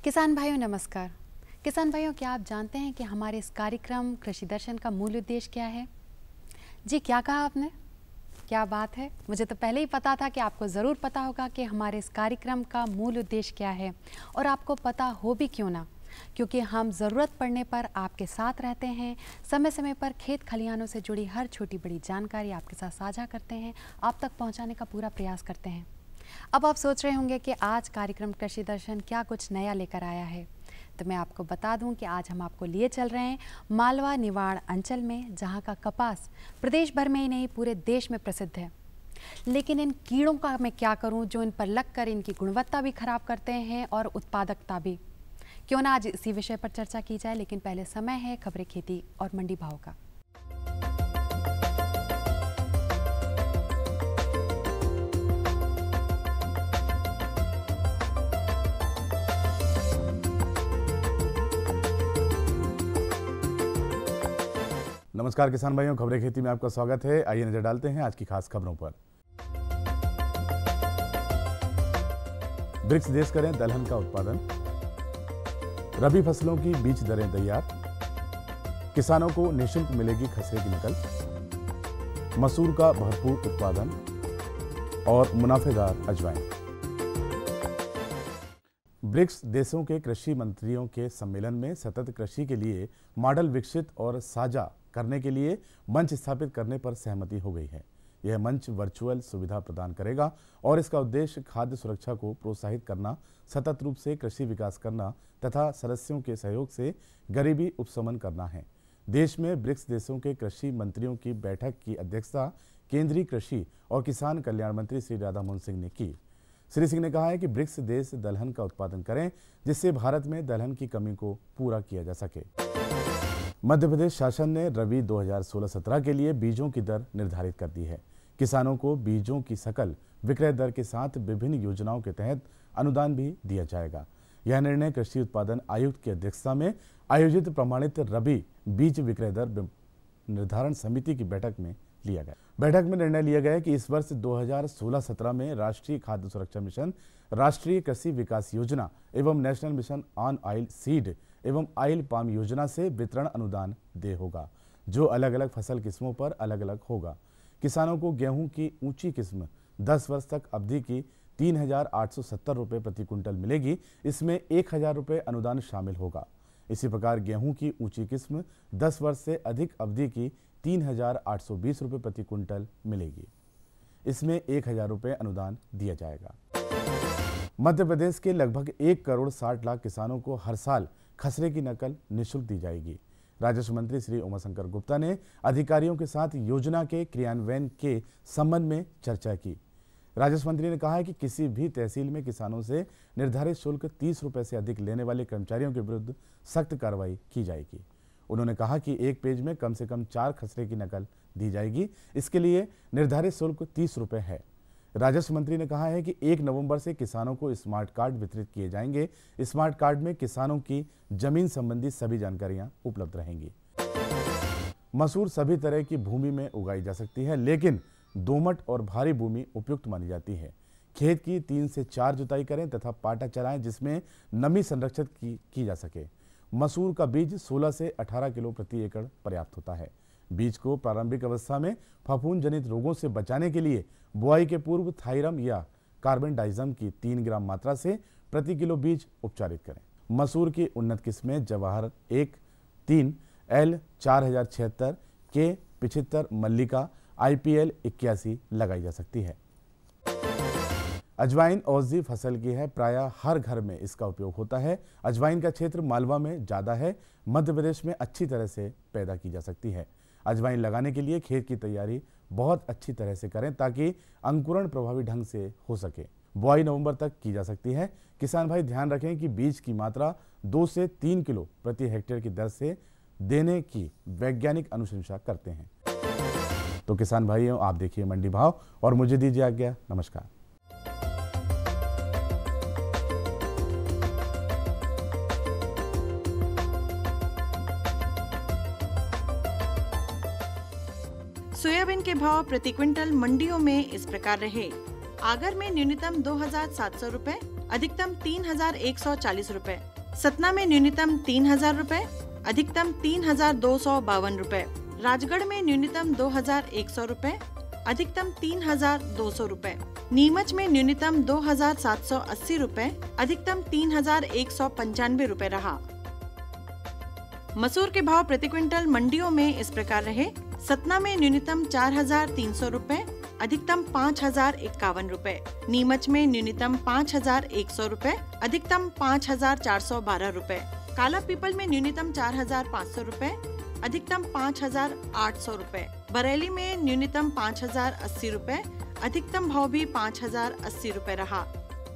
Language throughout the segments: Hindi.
किसान भाइयों नमस्कार। किसान भाइयों, क्या आप जानते हैं कि हमारे इस कार्यक्रम कृषि दर्शन का मूल उद्देश्य क्या है? जी, क्या कहा आपने? क्या बात है। मुझे तो पहले ही पता था कि आपको ज़रूर पता होगा कि हमारे इस कार्यक्रम का मूल उद्देश्य क्या है, और आपको पता हो भी क्यों ना, क्योंकि हम ज़रूरत पड़ने पर आपके साथ रहते हैं। समय समय पर खेत खलिहानों से जुड़ी हर छोटी बड़ी जानकारी आपके साथ साझा करते हैं, आप तक पहुंचाने का पूरा प्रयास करते हैं। अब आप सोच रहे होंगे कि आज कार्यक्रम कृषि दर्शन क्या कुछ नया लेकर आया है, तो मैं आपको बता दूं कि आज हम आपको लिए चल रहे हैं मालवा निवाड़ अंचल में, जहां का कपास प्रदेश भर में ही नहीं पूरे देश में प्रसिद्ध है। लेकिन इन कीड़ों का मैं क्या करूं जो इन पर लगकर इनकी गुणवत्ता भी खराब करते हैं और उत्पादकता भी। क्यों ना आज इसी विषय पर चर्चा की जाए, लेकिन पहले समय है खबरें खेती और मंडी भाव का। नमस्कार किसान भाइयों, खबरें खेती में आपका स्वागत है। आइए नजर डालते हैं आज की खास खबरों पर। ब्रिक्स देश करें दलहन का उत्पादन, रबी फसलों की बीज दरें तैयार, किसानों को निःशुल्क मिलेगी खसरे की नकल, मसूर का भरपूर उत्पादन और मुनाफेदार अजवाइन। ब्रिक्स देशों के कृषि मंत्रियों के सम्मेलन में सतत कृषि के लिए मॉडल विकसित और साझा करने के लिए मंच स्थापित करने पर सहमति हो गई है। यह मंच वर्चुअल सुविधा प्रदान करेगा और इसका उद्देश्य खाद्य सुरक्षा को प्रोत्साहित करना, सतत रूप से कृषि विकास करना तथा सदस्यों के सहयोग से गरीबी उपशमन करना है। देश में ब्रिक्स देशों के कृषि मंत्रियों की बैठक की अध्यक्षता केंद्रीय कृषि और किसान कल्याण मंत्री श्री राधा मोहन सिंह ने की। श्री सिंह ने कहा है कि ब्रिक्स देश दलहन का उत्पादन करें, जिससे भारत में दलहन की कमी को पूरा किया जा सके। मध्य प्रदेश शासन ने रबी 2016-17 के लिए बीजों की दर निर्धारित कर दी है। किसानों को बीजों की सकल विक्रय दर के साथ विभिन्न योजनाओं के तहत अनुदान भी दिया जाएगा। यह निर्णय कृषि उत्पादन आयुक्त की अध्यक्षता में आयोजित प्रमाणित रबी बीज विक्रय दर निर्धारण समिति की बैठक में लिया गया। बैठक में निर्णय लिया गया कि इस वर्ष 2016-17 में राष्ट्रीय खाद्य सुरक्षा मिशन, राष्ट्रीय कृषि विकास योजना एवं national mission on oil seed एवं ऑयल पाम योजना से वितरण अनुदान दे होगा, जो अलग अलग फसल किस्मों पर अलग अलग होगा। किसानों को गेहूं की ऊंची किस्म 10 वर्ष तक अवधि की 3,870 रुपये प्रति क्विंटल मिलेगी। इसमें 1,000 रुपये अनुदान शामिल होगा। इसी प्रकार गेहूं की ऊंची किस्म 10 वर्ष से अधिक अवधि की 3,820 रुपये प्रति क्विंटल मिलेगी। इसमें 1,000 रुपये अनुदान दिया जाएगा। मध्य प्रदेश के लगभग 1 करोड़ 60 लाख किसानों को हर साल खसरे की नकल निःशुल्क दी जाएगी। राजस्व मंत्री श्री उमाशंकर गुप्ता ने अधिकारियों के साथ योजना के क्रियान्वयन के संबंध में चर्चा की। राजस्व मंत्री ने कहा है कि किसी भी तहसील में किसानों से निर्धारित शुल्क 30 रुपये से अधिक लेने वाले कर्मचारियों के विरुद्ध सख्त कार्रवाई की जाएगी। उन्होंने कहा कि एक पेज में कम से कम 4 खसरे की नकल दी जाएगी। इसके लिए निर्धारित शुल्क 30 रुपये है। राजस्व मंत्री ने कहा है कि 1 नवंबर से किसानों को स्मार्ट कार्ड वितरित किए जाएंगे। स्मार्ट कार्ड में किसानों की जमीन संबंधी सभी जानकारियां उपलब्ध रहेंगी। मसूर सभी तरह की भूमि में उगाई जा सकती है, लेकिन दोमट और भारी भूमि उपयुक्त मानी जाती है। खेत की 3 से 4 जुताई करें तथा पाटा चलाएं, जिसमें नमी संरक्षित की जा सके। मसूर का बीज 16 से 18 किलो प्रति एकड़ पर्याप्त होता है। बीज को प्रारंभिक अवस्था में फफूंद जनित रोगों से बचाने के लिए बुआई के पूर्व थायरम या कार्बेंडाइजम की 3 ग्राम मात्रा से प्रति किलो बीज उपचारित करें। मसूर की उन्नत किस्में जवाहर 1-3, L 4076, K 75, मल्लिका, IPL 81 लगाई जा सकती है। अजवाइन औषधि फसल की है, प्रायः हर घर में इसका उपयोग होता है। अजवाइन का क्षेत्र मालवा में ज़्यादा है। मध्य प्रदेश में अच्छी तरह से पैदा की जा सकती है। अजवाइन लगाने के लिए खेत की तैयारी बहुत अच्छी तरह से करें ताकि अंकुरण प्रभावी ढंग से हो सके। बुआई नवंबर तक की जा सकती है। किसान भाई ध्यान रखें कि बीज की मात्रा 2 से 3 किलो प्रति हेक्टेयर की दर से देने की वैज्ञानिक अनुशंसा करते हैं। तो किसान भाइयों, आप देखिए मंडी भाव और मुझे दीजिए आज्ञा। नमस्कार। सोयाबीन के भाव प्रति क्विंटल मंडियों में इस प्रकार रहे। आगर में न्यूनतम 2,700 रुपए, अधिकतम 3,140 रुपए। सतना में न्यूनतम 3,000 रुपए, अधिकतम 3,252 रुपए। राजगढ़ में न्यूनतम 2,100 रुपए, अधिकतम 3,200 रुपए। नीमच में न्यूनतम 2,780 रुपए, अधिकतम 3,195 रुपए रहा। मसूर के भाव प्रति क्विंटल मंडियों में इस प्रकार रहे। सतना में न्यूनतम 4,300 रुपए, अधिकतम 5,051 रुपए। नीमच में न्यूनतम 5,100 रुपए, अधिकतम 5,412 रुपए। काला पीपल में न्यूनतम 4,500 रुपए, अधिकतम 5,800 रुपए। बरेली में न्यूनतम 5,080 रुपए, अधिकतम भाव भी 5,080 रुपए रहा।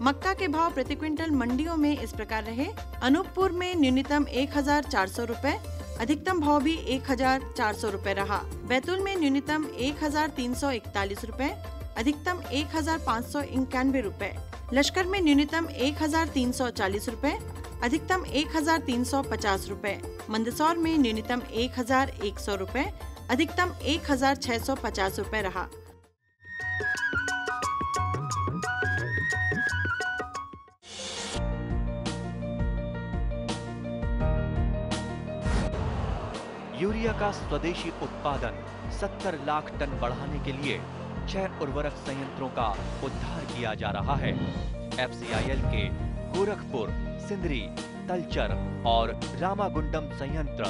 मक्का के भाव प्रति क्विंटल मंडियों में इस प्रकार रहे। अनूपपुर में न्यूनतम 1,400 रुपए, अधिकतम भाव भी 1,400 रुपए रहा। बैतूल में न्यूनतम 1,341 रुपए, अधिकतम 1,591 रुपए। लश्कर में न्यूनतम 1,340 रुपए, अधिकतम 1,350 रुपए। मंदसौर में न्यूनतम 1,100 रुपए, अधिकतम 1,650 रुपए रहा। यूरिया का स्वदेशी उत्पादन 70 लाख टन बढ़ाने के लिए 6 उर्वरक संयंत्रों का उद्धार किया जा रहा है। FCIL के गोरखपुर, सिंदरी, तलचर और रामागुंडम संयंत्र,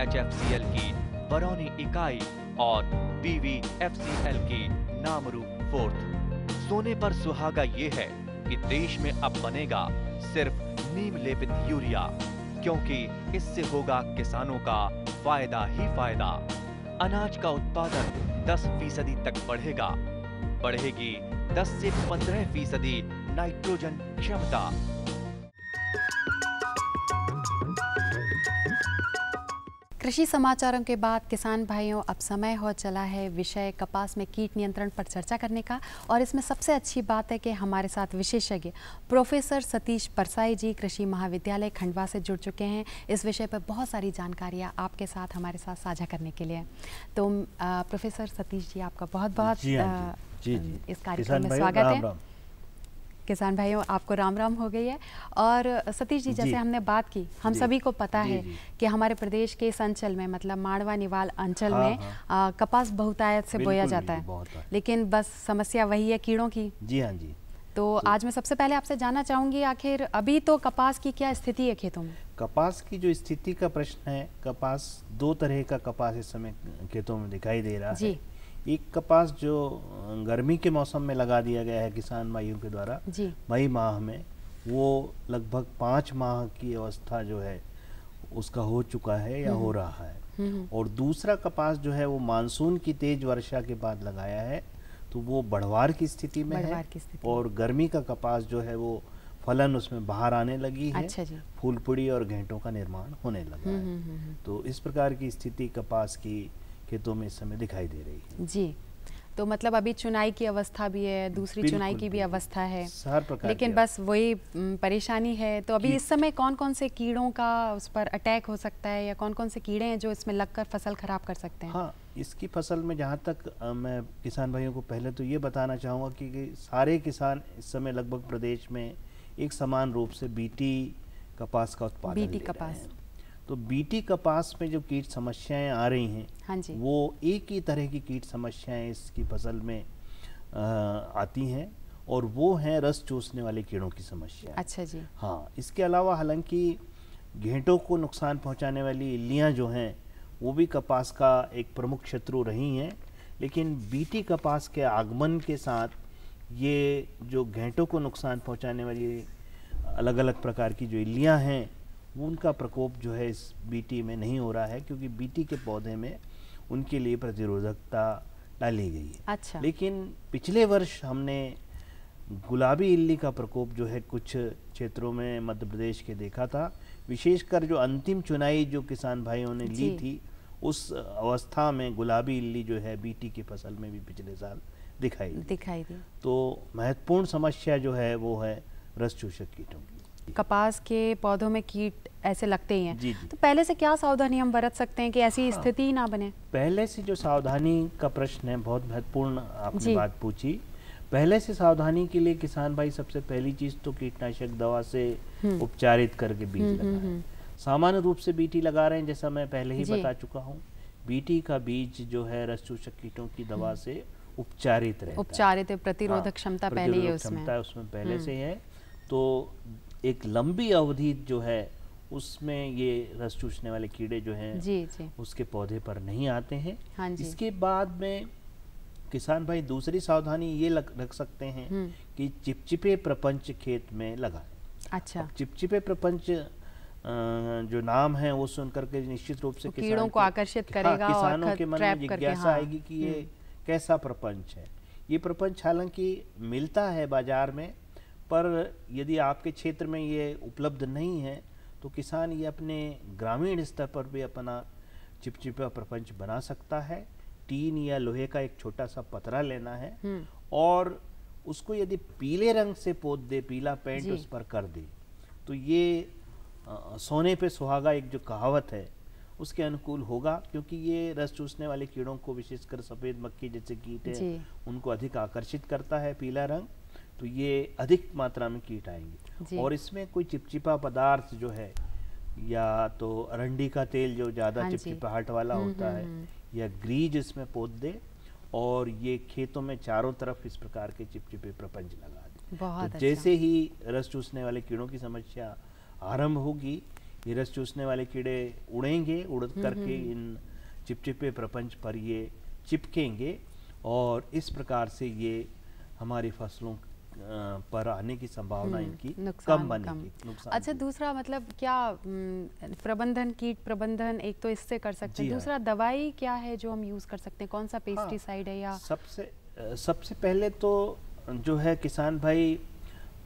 HFCL की बरौनी इकाई और BVFCL की नामरू फोर्थ। सोने पर सुहागा ये है कि देश में अब बनेगा सिर्फ नीम लेपित यूरिया, क्योंकि इससे होगा किसानों का फायदा ही फायदा। अनाज का उत्पादन 10% तक बढ़ेगा। बढ़ेगी 10 से 15% नाइट्रोजन क्षमता। कृषि समाचारों के बाद किसान भाइयों, अब समय हो चला है विषय कपास में कीट नियंत्रण पर चर्चा करने का। और इसमें सबसे अच्छी बात है कि हमारे साथ विशेषज्ञ प्रोफेसर सतीश परसाई जी कृषि महाविद्यालय खंडवा से जुड़ चुके हैं इस विषय पर बहुत सारी जानकारियाँ आपके साथ हमारे साथ साझा करने के लिए। तो प्रोफेसर सतीश जी, आपका बहुत बहुत इस कार्यक्रम में स्वागत है। किसान भाइयों, आपको राम राम हो गई है। और सतीश जी, जैसे हमने बात की, हम सभी को पता है कि हमारे प्रदेश के इस अंचल में, मतलब माड़वा निवाल अंचल में कपास बहुतायत से बोया जाता है, लेकिन बस समस्या वही है कीड़ों की। जी हाँ जी। तो आज मैं सबसे पहले आपसे जानना चाहूंगी, आखिर अभी तो कपास की क्या स्थिति है खेतों में? कपास की जो स्थिति का प्रश्न है, कपास 2 तरह का कपास इस समय खेतों में दिखाई दे रहा है। एक कपास जो गर्मी के मौसम में लगा दिया गया है किसान भाइयों के द्वारा मई माह में, वो लगभग 5 माह की अवस्था जो है उसका हो चुका है या हो रहा है। और दूसरा कपास जो है वो मानसून की तेज वर्षा के बाद लगाया है, तो वो बढ़वार की स्थिति में है। और गर्मी का कपास जो है वो फलन उसमें बाहर आने लगी है। अच्छा जी। फूलपुड़ी और घेंटों का निर्माण होने लगा है। तो इस प्रकार की स्थिति कपास की खेतों में इस समय दिखाई दे रही है जी। तो मतलब अभी चुनाई की अवस्था भी है, दूसरी चुनाई की भी अवस्था है, हर प्रकार, लेकिन बस वही परेशानी है। तो अभी इस समय कौन कौन से कीड़ों का उस पर अटैक हो सकता है, या कौन कौन से कीड़े हैं जो इसमें लगकर फसल खराब कर सकते हैं? हाँ, इसकी फसल में जहाँ तक मैं किसान भाइयों को पहले तो ये बताना चाहूँगा कि सारे किसान इस समय लगभग प्रदेश में एक समान रूप से बीटी कपास का उत्पादन ले रहे हैं। तो बीटी कपास में जो कीट समस्याएं आ रही हैं, हाँ जी, वो एक ही तरह की कीट समस्याएं इसकी फसल में आती हैं, और वो हैं रस चूसने वाले कीड़ों की समस्या। अच्छा जी। हाँ, इसके अलावा हालांकि घेंटों को नुकसान पहुंचाने वाली इल्लियां जो हैं वो भी कपास का एक प्रमुख शत्रु रही हैं, लेकिन बीटी कपास के आगमन के साथ ये जो घेंटों को नुकसान पहुंचाने वाली अलग अलग प्रकार की जो इल्लियां हैं उनका प्रकोप जो है इस बीटी में नहीं हो रहा है, क्योंकि बीटी के पौधे में उनके लिए प्रतिरोधकता डाली गई है। अच्छा। लेकिन पिछले वर्ष हमने गुलाबी इल्ली का प्रकोप जो है कुछ क्षेत्रों में मध्य प्रदेश के देखा था, विशेषकर जो अंतिम चुनाई जो किसान भाइयों ने ली थी उस अवस्था में गुलाबी इल्ली जो है बीटी की फसल में भी पिछले साल दिखाई दी। तो महत्वपूर्ण समस्या जो है वो है रस चूसक कीटों की। कपास के पौधों में कीट ऐसे लगते ही हैं। जी। तो पहले से क्या सावधानी हम बरत सकते हैं कि ऐसी स्थिति ही ना बने? पहले से जो सावधानी का प्रश्न है, बहुत महत्वपूर्ण आपने बात पूछी। पहले से सावधानी के लिए किसान भाई सबसे पहली चीज तो कीटनाशक दवा से उपचारित करके बीज लगाएं। सामान्य रूप से बीटी लगा रहे हैं, जैसा मैं पहले ही बता चुका हूँ। बीटी का बीज जो है रस चूसक कीटों की दवा से उपचारित रहता है। उपचारित प्रतिरोधक क्षमता पहले ही उसमें पहले से है। तो एक लंबी अवधि जो है उसमें ये रस चूसने वाले कीड़े जो हैं उसके पौधे पर नहीं आते हैं। हाँ जी। इसके बाद में किसान भाई दूसरी सावधानी ये रख सकते हैं कि चिपचिपे प्रपंच खेत में लगाएं। अच्छा। चिपचिपे प्रपंच जो नाम है वो सुनकर के निश्चित रूप से कीड़ों को आकर्षित करेगा, किसानों के मन में जिज्ञासा आएगी कि ये कैसा प्रपंच है। ये प्रपंच हालांकि मिलता है बाजार में, पर यदि आपके क्षेत्र में ये उपलब्ध नहीं है तो किसान ये अपने ग्रामीण स्तर पर भी अपना चिपचिपा प्रपंच बना सकता है। टीन या लोहे का एक छोटा सा पतरा लेना है और उसको यदि पीले रंग से पोत दे, पीला पेंट उस पर कर दे, तो ये सोने पे सुहागा एक जो कहावत है उसके अनुकूल होगा, क्योंकि ये रस चूसने वाले कीड़ों को, विशेषकर सफ़ेद मक्खी जैसे कीट है, उनको अधिक आकर्षित करता है पीला रंग, तो ये अधिक मात्रा में कीट आएंगे। और इसमें कोई चिपचिपा पदार्थ जो है, या तो अरंडी का तेल जो ज़्यादा चिपचिपाहट वाला होता है, या ग्रीज इसमें पोत दे और ये खेतों में चारों तरफ इस प्रकार के चिपचिपे प्रपंच लगा दे। तो जैसे ही रस चूसने वाले कीड़ों की समस्या आरंभ होगी, ये रस चूसने वाले कीड़े उड़ेंगे, उड़ करके इन चिपचिपे प्रपंच पर ये चिपकेंगे और इस प्रकार से ये हमारी फसलों पर आने की संभावना इनकी कम बनेगी। अच्छा, दूसरा मतलब क्या प्रबंधन, कीट प्रबंधन एक तो इससे कर सकते हैं, दूसरा दवाई क्या है जो हम यूज कर सकते हैं, कौन सा पेस्टिसाइड है? या सबसे पहले तो जो है किसान भाई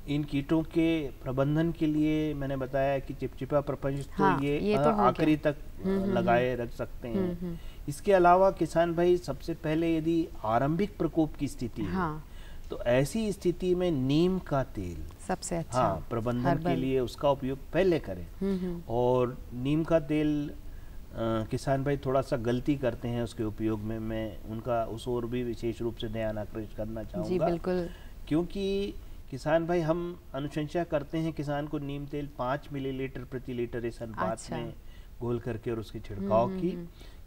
इन कीटों के प्रबंधन के लिए मैंने बताया कि चिपचिपा प्रपंच तो ये तो आखिरी तक लगाए रख सकते हैं। इसके अलावा किसान भाई सबसे पहले यदि आरंभिक प्रकोप की स्थिति है तो ऐसी स्थिति में नीम का तेल सबसे अच्छा प्रबंधन के लिए उसका उपयोग पहले करें। और नीम का तेल किसान भाई थोड़ा सा गलती करते हैं उसके उपयोग में, मैं उनका उस ओर भी विशेष रूप से ध्यान आकर्षित करना चाहूँगा। जी बिल्कुल। क्योंकि किसान भाई हम अनुशंसा करते हैं किसान को नीम तेल 5 मिलीलीटर प्रति लीटर इस अनुपात में घोल करके और उसके छिड़काव की।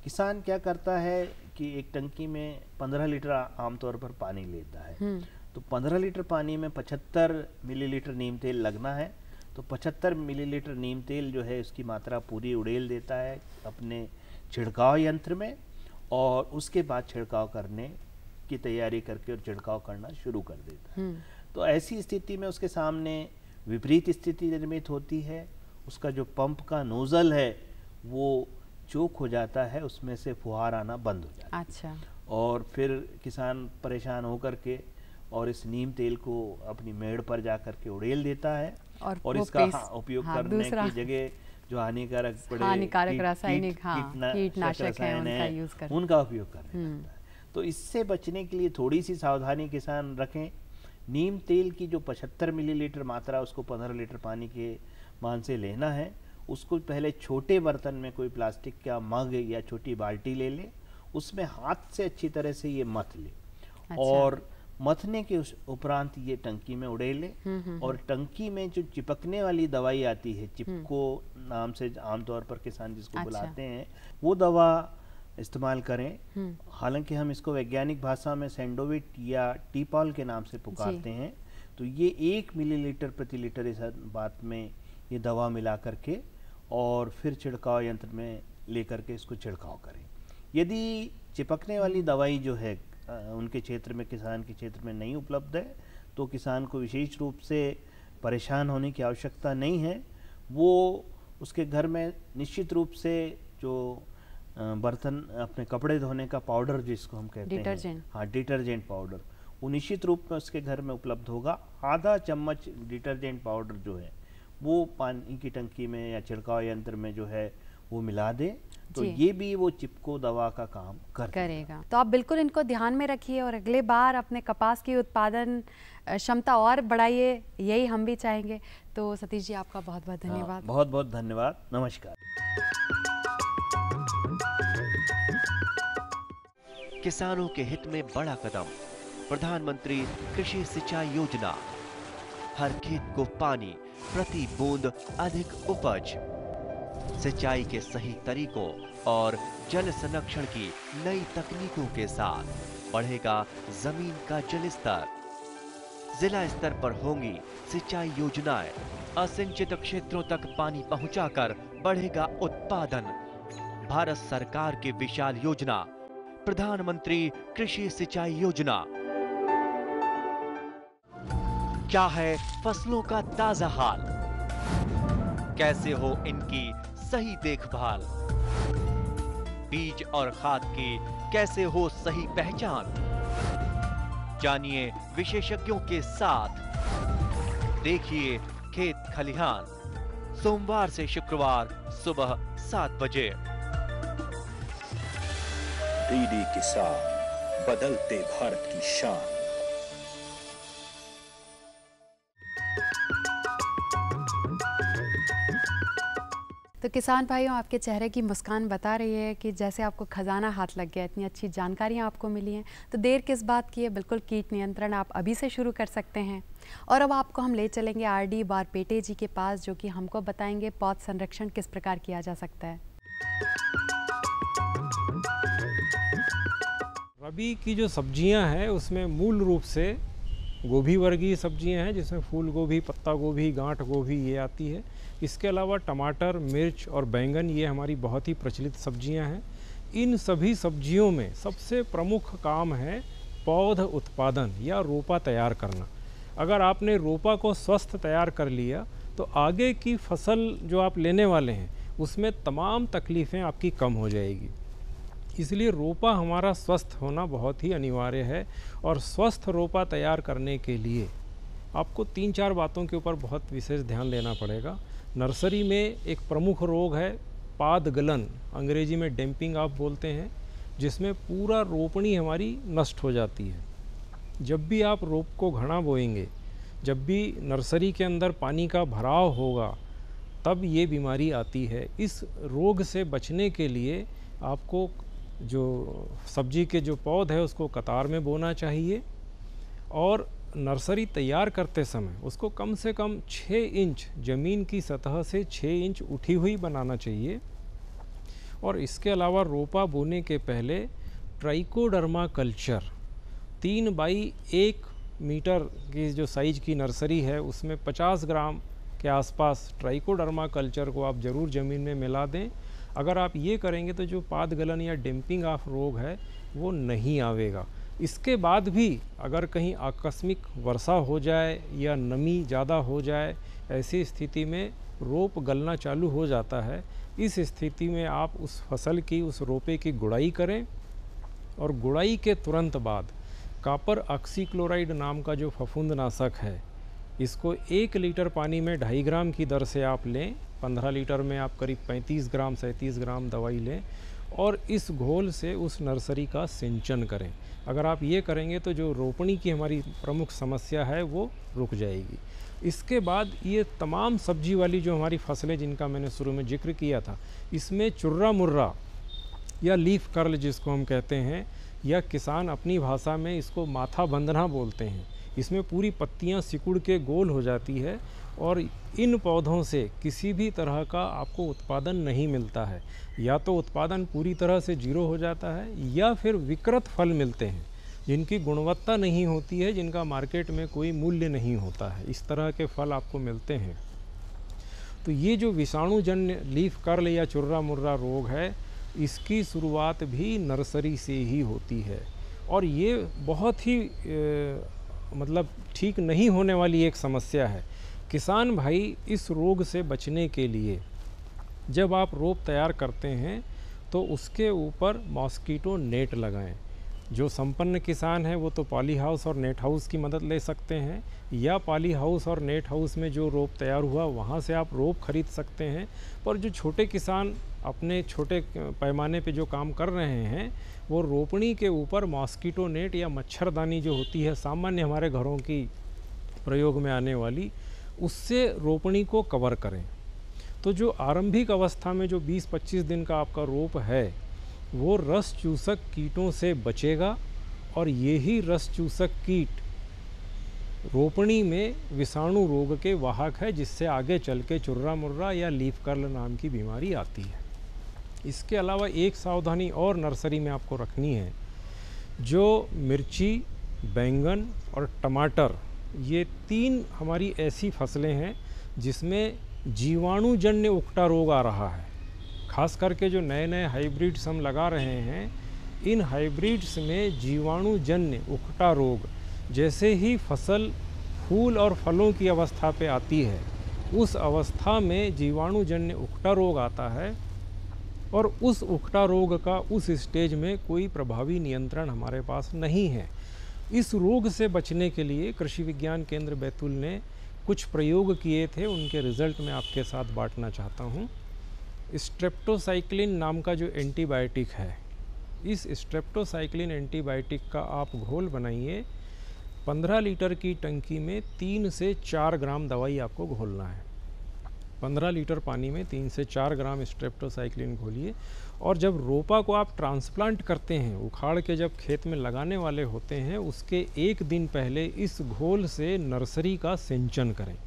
किसान क्या करता है कि एक टंकी में 15 लीटर आमतौर पर पानी लेता है, तो 15 लीटर पानी में 75 मिलीलीटर नीम तेल लगना है। तो 75 मिलीलीटर नीम तेल जो है उसकी मात्रा पूरी उड़ेल देता है अपने छिड़काव यंत्र में और उसके बाद छिड़काव करने की तैयारी करके और छिड़काव करना शुरू कर देता है। तो ऐसी स्थिति में उसके सामने विपरीत स्थिति निर्मित होती है, उसका जो पंप का नोजल है वो चोक हो जाता है, उसमें से फुहार आना बंद हो जाता है। अच्छा। और फिर किसान परेशान होकर के और इस नीम तेल को अपनी मेड़ पर जा करके उड़ेल देता है और इसका उपयोग करने की जगह जो हानिकारक रासायनिक कीटनाशक है उनका उपयोग करने लगता है। तो इससे बचने के लिए थोड़ी सी सावधानी किसान रखें। नीम तेल की जो 75 मिलीलीटर मात्रा उसको 15 लीटर पानी के मान से लेना है, उसको पहले छोटे बर्तन में कोई प्लास्टिक का मग या छोटी बाल्टी ले ले, उसमें हाथ से अच्छी तरह से ये मथ ले। अच्छा। और मथने के उपरांत ये टंकी में उड़ेले और टंकी में जो चिपकने वाली दवाई आती है, चिपको नाम से आमतौर पर किसान जिसको बुलाते हैं, वो दवा इस्तेमाल करें। हालांकि हम इसको वैज्ञानिक भाषा में सैंडोविट या टीपॉल के नाम से पुकारते हैं। तो ये 1 मिलीलीटर प्रति लीटर इस बात में ये दवा मिला करके और फिर छिड़काव यंत्र में लेकर के इसको छिड़काव करें। यदि चिपकने वाली दवाई जो है उनके क्षेत्र में, किसान के क्षेत्र में नहीं उपलब्ध है, तो किसान को विशेष रूप से परेशान होने की आवश्यकता नहीं है। वो उसके घर में निश्चित रूप से जो बर्तन अपने कपड़े धोने का पाउडर जिसको हम कहते हैं, हाँ डिटर्जेंट पाउडर, वो निश्चित रूप में उसके घर में उपलब्ध होगा। आधा चम्मच डिटर्जेंट पाउडर जो है वो पानी की टंकी में या छिड़काव यंत्र में जो है वो मिला दे, तो ये भी वो चिपको दवा का काम करेगा। तो आप बिल्कुल इनको ध्यान में रखिए और अगले बार अपने कपास की उत्पादन क्षमता और बढ़ाइए, यही हम भी चाहेंगे। तो सतीश जी आपका बहुत बहुत धन्यवाद। बहुत बहुत धन्यवाद, नमस्कार। किसानों के हित में बड़ा कदम, प्रधानमंत्री कृषि सिंचाई योजना। हर खेत को पानी, प्रति बूंद अधिक उपज। सिंचाई के सही तरीकों और जल संरक्षण की नई तकनीकों के साथ बढ़ेगा जमीन का जल स्तर। जिला स्तर पर होंगी सिंचाई योजनाएं। असिंचित क्षेत्रों तक पानी पहुंचाकर बढ़ेगा उत्पादन। भारत सरकार की विशाल योजना प्रधानमंत्री कृषि सिंचाई योजना। क्या है फसलों का ताजा हाल? कैसे हो इनकी सही देखभाल? बीज और खाद की कैसे हो सही पहचान? जानिए विशेषज्ञों के साथ। देखिए खेत खलिहान, सोमवार से शुक्रवार सुबह 7 बजे। डीडी किसान, बदलते भारत की शान। तो किसान भाइयों, आपके चेहरे की मुस्कान बता रही है कि जैसे आपको खजाना हाथ लग गया, इतनी अच्छी जानकारियाँ आपको मिली हैं। तो देर किस बात की है, बिल्कुल कीट नियंत्रण आप अभी से शुरू कर सकते हैं। और अब आपको हम ले चलेंगे आरडी बारपेटे जी के पास, जो कि हमको बताएंगे पौध संरक्षण किस प्रकार किया जा सकता है। रबी की जो सब्जियां हैं उसमें मूल रूप से गोभी वर्गीय सब्जियां हैं, जिसमें फूल गोभी, पत्ता गोभी, गांठ गोभी ये आती है। इसके अलावा टमाटर, मिर्च और बैंगन ये हमारी बहुत ही प्रचलित सब्जियां हैं। इन सभी सब्जियों में सबसे प्रमुख काम है पौध उत्पादन या रोपा तैयार करना। अगर आपने रोपा को स्वस्थ तैयार कर लिया तो आगे की फसल जो आप लेने वाले हैं उसमें तमाम तकलीफ़ें आपकी कम हो जाएगी। इसलिए रोपा हमारा स्वस्थ होना बहुत ही अनिवार्य है। और स्वस्थ रोपा तैयार करने के लिए आपको 3-4 बातों के ऊपर बहुत विशेष ध्यान देना पड़ेगा। नर्सरी में एक प्रमुख रोग है पाद गलन, अंग्रेजी में डैम्पिंग आप बोलते हैं, जिसमें पूरा रोपनी हमारी नष्ट हो जाती है। जब भी आप रोप को घना बोएंगे, जब भी नर्सरी के अंदर पानी का भराव होगा, तब ये बीमारी आती है। इस रोग से बचने के लिए आपको जो सब्जी के जो पौध है उसको कतार में बोना चाहिए और नर्सरी तैयार करते समय उसको कम से कम 6 इंच ज़मीन की सतह से 6 इंच उठी हुई बनाना चाहिए। और इसके अलावा रोपा बोने के पहले ट्राइकोडर्मा कल्चर 3 बाई 1 मीटर की जो साइज की नर्सरी है उसमें 50 ग्राम के आसपास ट्राइकोडर्मा कल्चर को आप ज़रूर ज़मीन में मिला दें। अगर आप ये करेंगे तो जो पाद गलन या डैम्पिंग ऑफ रोग है वो नहीं आवेगा। इसके बाद भी अगर कहीं आकस्मिक वर्षा हो जाए या नमी ज़्यादा हो जाए, ऐसी स्थिति में रोप गलना चालू हो जाता है। इस स्थिति में आप उस फसल की, उस रोपे की गुड़ाई करें और गुड़ाई के तुरंत बाद कॉपर ऑक्सीक्लोराइड नाम का जो फफूंदनाशक है, इसको 1 लीटर पानी में 2.5 ग्राम की दर से आप लें। 15 लीटर में आप करीब 35 ग्राम 37 ग्राम दवाई लें और इस घोल से उस नर्सरी का सिंचन करें। अगर आप ये करेंगे तो जो रोपणी की हमारी प्रमुख समस्या है वो रुक जाएगी। इसके बाद ये तमाम सब्जी वाली जो हमारी फसलें जिनका मैंने शुरू में जिक्र किया था, इसमें चुर्रा मुर्रा या लीफ कर्ल जिसको हम कहते हैं, या किसान अपनी भाषा में इसको माथा बंधना बोलते हैं, इसमें पूरी पत्तियां सिकुड़ के गोल हो जाती है और इन पौधों से किसी भी तरह का आपको उत्पादन नहीं मिलता है। या तो उत्पादन पूरी तरह से जीरो हो जाता है या फिर विकृत फल मिलते हैं जिनकी गुणवत्ता नहीं होती है, जिनका मार्केट में कोई मूल्य नहीं होता है। इस तरह के फल आपको मिलते हैं। तो ये जो विषाणुजन्य लीफ कर्ल या चुर्रा मुर्रा रोग है, इसकी शुरुआत भी नर्सरी से ही होती है और ये बहुत ही मतलब ठीक नहीं होने वाली एक समस्या है। किसान भाई, इस रोग से बचने के लिए जब आप रोप तैयार करते हैं तो उसके ऊपर मॉस्किटो नेट लगाएं। जो संपन्न किसान है वो तो पॉली हाउस और नेट हाउस की मदद ले सकते हैं, या पॉली हाउस और नेट हाउस में जो रोप तैयार हुआ वहाँ से आप रोप खरीद सकते हैं। पर जो छोटे किसान अपने छोटे पैमाने पे जो काम कर रहे हैं, वो रोपणी के ऊपर मॉस्किटो नेट या मच्छरदानी जो होती है सामान्य हमारे घरों की प्रयोग में आने वाली, उससे रोपणी को कवर करें। तो जो आरंभिक अवस्था में जो 20-25 दिन का आपका रोप है वो रस चूसक कीटों से बचेगा और यही रस चूसक कीट रोपणी में विषाणु रोग के वाहक है, जिससे आगे चल के चुर्रा मुर्रा या लीफ कर्ल नाम की बीमारी आती है। इसके अलावा एक सावधानी और नर्सरी में आपको रखनी है, जो मिर्ची, बैंगन और टमाटर, ये 3 हमारी ऐसी फसलें हैं जिसमें जीवाणुजन्य उकटा रोग आ रहा है। खास करके जो नए नए हाइब्रिड्स हम लगा रहे हैं, इन हाइब्रिड्स में जीवाणुजन्य उकटा रोग, जैसे ही फसल फूल और फलों की अवस्था पे आती है, उस अवस्था में जीवाणुजन्य उकटा रोग आता है और उस उकटा रोग का उस स्टेज में कोई प्रभावी नियंत्रण हमारे पास नहीं है। इस रोग से बचने के लिए कृषि विज्ञान केंद्र बैतूल ने कुछ प्रयोग किए थे, उनके रिजल्ट मैं आपके साथ बांटना चाहता हूँ। स्ट्रेप्टोसाइक्लिन नाम का जो एंटीबायोटिक है, इस स्ट्रेप्टोसाइक्लिन एंटीबायोटिक का आप घोल बनाइए। 15 लीटर की टंकी में 3 से 4 ग्राम दवाई आपको घोलना है। 15 लीटर पानी में 3 से 4 ग्राम स्ट्रेप्टोसाइक्लिन घोलिए, और जब रोपा को आप ट्रांसप्लांट करते हैं, उखाड़ के जब खेत में लगाने वाले होते हैं, उसके 1 दिन पहले इस घोल से नर्सरी का सिंचन करें।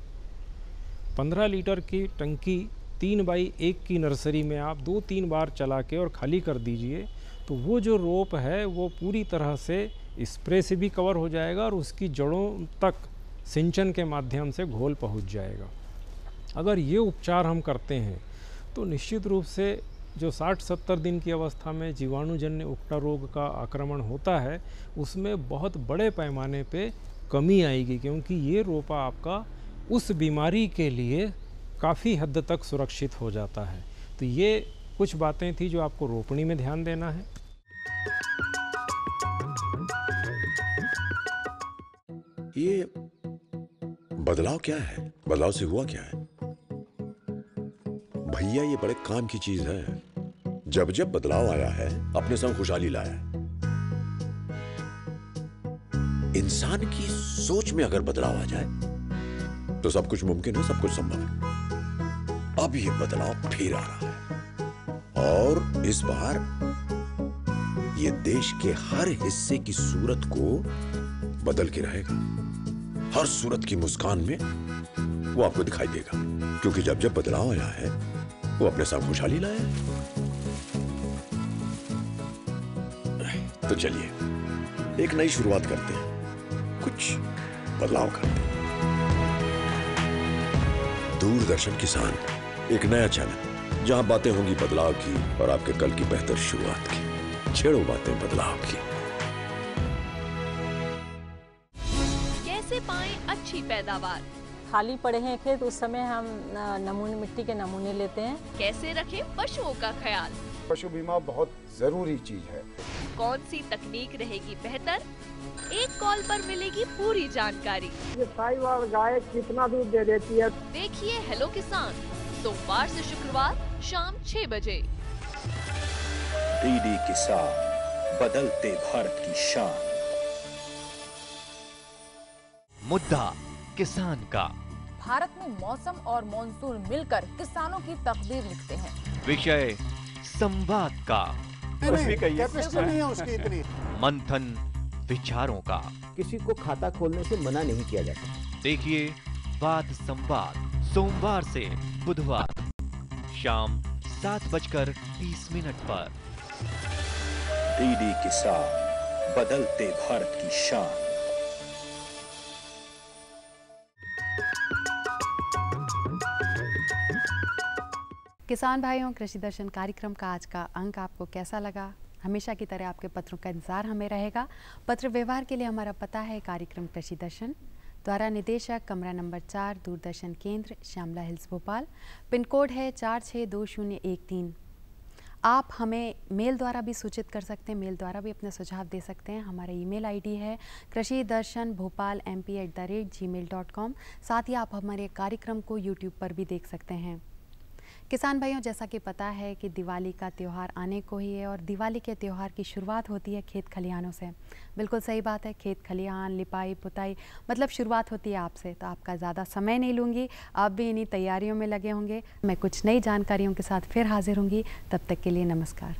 15 लीटर की टंकी 3x1 की नर्सरी में आप 2-3 बार चला के और खाली कर दीजिए, तो वो जो रोप है वो पूरी तरह से स्प्रे से भी कवर हो जाएगा और उसकी जड़ों तक सिंचन के माध्यम से घोल पहुंच जाएगा। अगर ये उपचार हम करते हैं तो निश्चित रूप से जो 60-70 दिन की अवस्था में जीवाणुजन्य उकटा रोग का आक्रमण होता है, उसमें बहुत बड़े पैमाने पे कमी आएगी, क्योंकि ये रोपा आपका उस बीमारी के लिए काफ़ी हद तक सुरक्षित हो जाता है। तो ये कुछ बातें थी जो आपको रोपणी में ध्यान देना है। ये बदलाव क्या है? बदलाव से हुआ क्या है? भैया ये बड़े काम की चीज है। जब जब बदलाव आया है, अपने संग खुशहाली लाया है। इंसान की सोच में अगर बदलाव आ जाए तो सब कुछ मुमकिन है, सब कुछ संभव है। अब ये बदलाव फिर आ रहा है और इस बार ये देश के हर हिस्से की सूरत को बदल के रहेगा। हर सूरत की मुस्कान में वो आपको दिखाई देगा, क्योंकि जब जब बदलाव आया है वो अपने साथ खुशहाली लाया है। तो चलिए एक नई शुरुआत करते हैं, कुछ बदलाव करते हैं। दूरदर्शन किसान, एक नया चैनल जहां बातें होंगी बदलाव की और आपके कल की बेहतर शुरुआत की। छेड़ो बातें बदलाव की। कैसे पाएं अच्छी पैदावार? खाली पड़े हैं खेत, उस समय हम नमूने, मिट्टी के नमूने लेते हैं। कैसे रखें पशुओं का ख्याल? पशु बीमा बहुत जरूरी चीज है। कौन सी तकनीक रहेगी बेहतर? एक कॉल पर मिलेगी पूरी जानकारी। ये साहिवाल गाय कितना दूध दे देती है? देखिए हेलो किसान, सोमवार से शुक्रवार शाम 6 बजे। डीडी किसान, बदलते भारत की शान। मुद्दा किसान का। भारत में मौसम और मॉनसून मिलकर किसानों की तकदीर लिखते हैं। विषय संवाद का। कैपेसिटी नहीं है उसकी इतनी। मंथन विचारों का। किसी को खाता खोलने से मना नहीं किया जाता। देखिए वाद संवाद सोमवार से बुधवार शाम 7:30 पर। डीडी किसान, बदलते भारत की शान। किसान भाइयों, कृषि दर्शन कार्यक्रम का आज का अंक आपको कैसा लगा? हमेशा की तरह आपके पत्रों का इंतजार हमें रहेगा। पत्र व्यवहार के लिए हमारा पता है कार्यक्रम कृषि दर्शन, द्वारा निदेशक, कमरा नंबर 4, दूरदर्शन केंद्र, श्यामला हिल्स, भोपाल। पिन कोड है 462013। आप हमें मेल द्वारा भी सूचित कर सकते हैं, मेल द्वारा भी अपने सुझाव दे सकते हैं। हमारा ईमेल आईडी है krishidharshanbhopalmp@gmail.com। साथ ही आप हमारे कार्यक्रम को यूट्यूब पर भी देख सकते हैं। किसान भाइयों, जैसा कि पता है कि दिवाली का त्यौहार आने को ही है और दिवाली के त्यौहार की शुरुआत होती है खेत खलिहानों से। बिल्कुल सही बात है, खेत खलिहान, लिपाई पुताई, मतलब शुरुआत होती है आपसे। तो आपका ज़्यादा समय नहीं लूँगी, आप भी इन्हीं तैयारियों में लगे होंगे। मैं कुछ नई जानकारियों के साथ फिर हाजिर होंगी, तब तक के लिए नमस्कार।